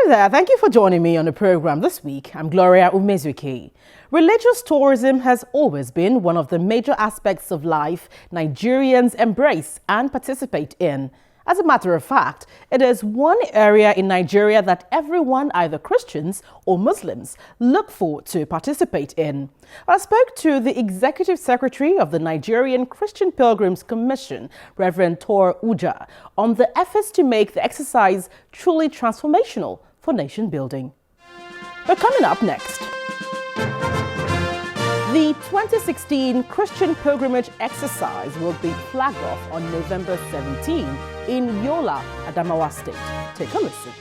there, thank you for joining me on the program this week. I'm Gloria Umezuki. Religious tourism has always been one of the major aspects of life Nigerians embrace and participate in. As a matter of fact, it is one area in Nigeria that everyone, either Christians or Muslims, look forward to participate in. I spoke to the Executive Secretary of the Nigerian Christian Pilgrims Commission, Reverend Tor Uja, on the efforts to make the exercise truly transformational for nation building. But coming up next, the 2016 Christian Pilgrimage Exercise will be flagged off on November 17 in Yola, Adamawa State. Take a listen.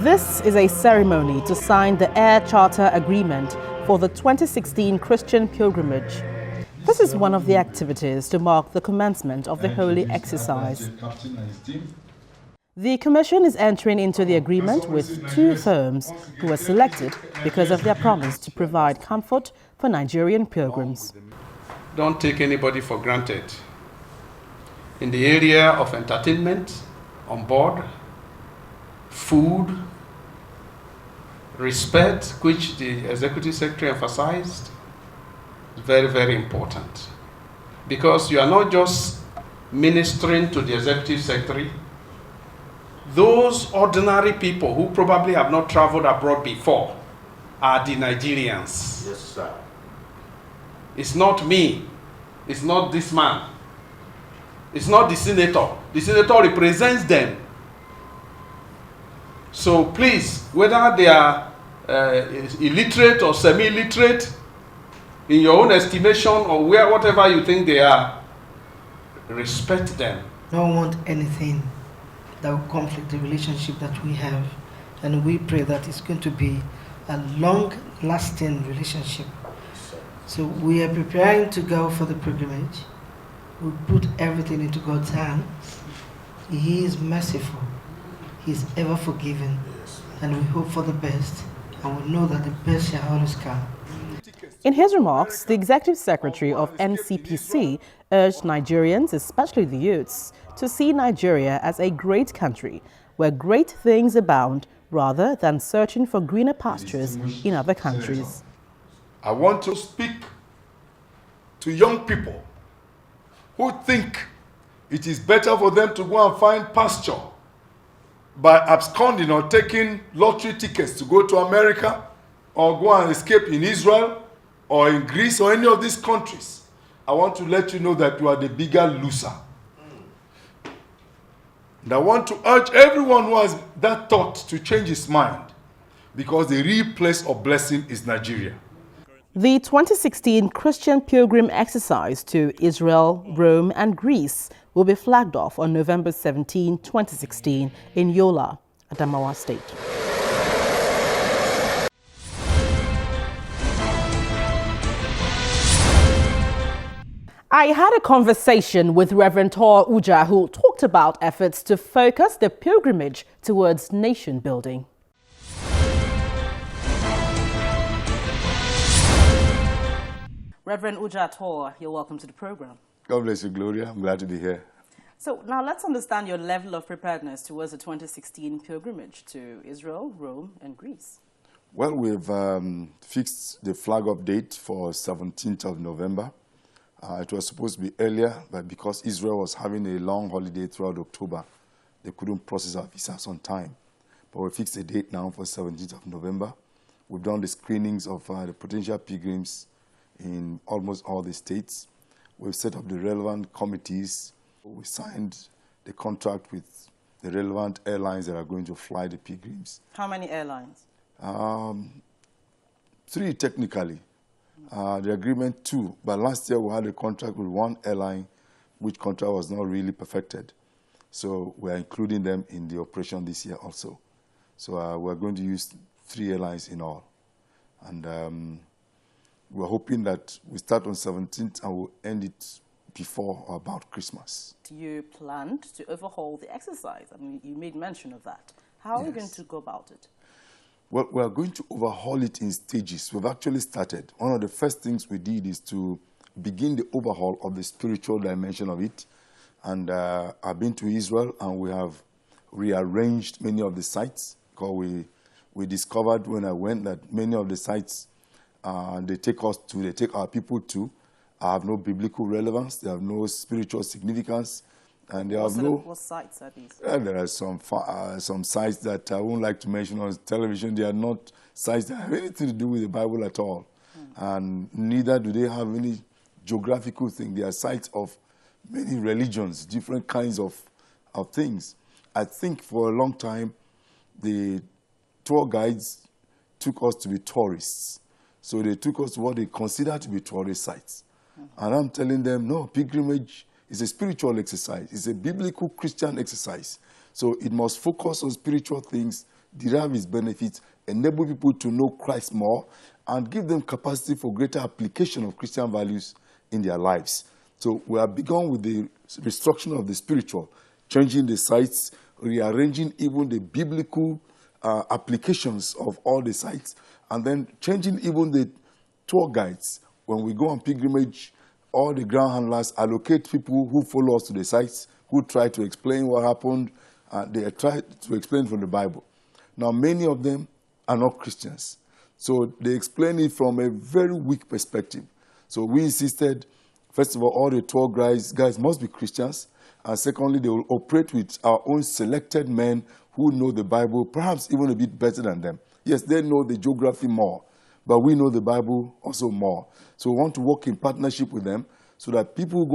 This is a ceremony to sign the Air Charter Agreement for the 2016 Christian Pilgrimage. This is one of the activities to mark the commencement of the holy exercise. The Commission is entering into the agreement with two firms who were selected because of their promise to provide comfort for Nigerian pilgrims. Don't take anybody for granted. In the area of entertainment, on board, food, respect, which the Executive Secretary emphasized, is very, very important. Because you are not just ministering to the Executive Secretary. Those ordinary people who probably have not traveled abroad before are the Nigerians. Yes, sir. It's not me. It's not this man. It's not the senator. The senator represents them. So please, whether they are illiterate or semi-illiterate, in your own estimation or whatever you think they are, respect them. Don't want anything that will conflict the relationship that we have, and we pray that it's going to be a long-lasting relationship. So we are preparing to go for the pilgrimage. We put everything into God's hands. He is merciful. He is ever forgiving, and we hope for the best, and we know that the best shall always come. In his remarks, the Executive Secretary of NCPC urged Nigerians, especially the youths, to see Nigeria as a great country where great things abound rather than searching for greener pastures in other countries. I want to speak to young people who think it is better for them to go and find pasture by absconding or taking lottery tickets to go to America or go and escape in Israel or in Greece or any of these countries. I want to let you know that you are the bigger loser. And I want to urge everyone who has that thought to change his mind, because the real place of blessing is Nigeria. The 2016 Christian Pilgrim Exercise to Israel, Rome and Greece will be flagged off on November 17, 2016 in Yola, Adamawa State. I had a conversation with Reverend Tor Uja, who talked about efforts to focus the pilgrimage towards nation building. Reverend Uja Tor, you're welcome to the program. God bless you, Gloria. I'm glad to be here. So now let's understand your level of preparedness towards the 2016 pilgrimage to Israel, Rome and Greece. Well, we've fixed the flag-off date for 17th of November. It was supposed to be earlier, but because Israel was having a long holiday throughout October, they couldn't process our visas on time. But we fixed the date now for 17th of November. We've done the screenings of the potential pilgrims in almost all the states. We've set up the relevant committees. We signed the contract with the relevant airlines that are going to fly the pilgrims. How many airlines? 3 technically. The agreement 2, but last year we had a contract with one airline, which contract was not really perfected. So we're including them in the operation this year also. So we're going to use 3 airlines in all. And we're hoping that we start on 17th and we'll end it before or about Christmas. You planned to overhaul the exercise. I mean, you made mention of that. How are you going to go about it? Well, we are going to overhaul it in stages. We've actually started. One of the first things we did is to begin the overhaul of the spiritual dimension of it. And I've been to Israel, and we have rearranged many of the sites, because we discovered when I went that many of the sites they take our people to have no biblical relevance, they have no spiritual significance, and they have no... What sites are these? There are some sites that I wouldn't like to mention on television. They are not sites that have anything to do with the Bible at all. And neither do they have any geographical thing. They are sites of many religions, different kinds of things. I think for a long time, the tour guides took us to be tourists. So they took us to what they consider to be tourist sites. And I'm telling them, no, pilgrimage is a spiritual exercise. It's a biblical Christian exercise. So it must focus on spiritual things, derive its benefits, enable people to know Christ more, and give them capacity for greater application of Christian values in their lives. So we have begun with the restructuring of the spiritual, changing the sites, rearranging even the biblical applications of all the sites, and then changing even the tour guides. When we go on pilgrimage, all the ground handlers allocate people who follow us to the sites, who try to explain what happened. They try to explain from the Bible. Now, many of them are not Christians. So they explain it from a very weak perspective. So we insisted, first of all the tour guys must be Christians. And secondly, they will operate with our own selected men who know the Bible, perhaps even a bit better than them. Yes, they know the geography more, but we know the Bible also more. So we want to work in partnership with them so that people who go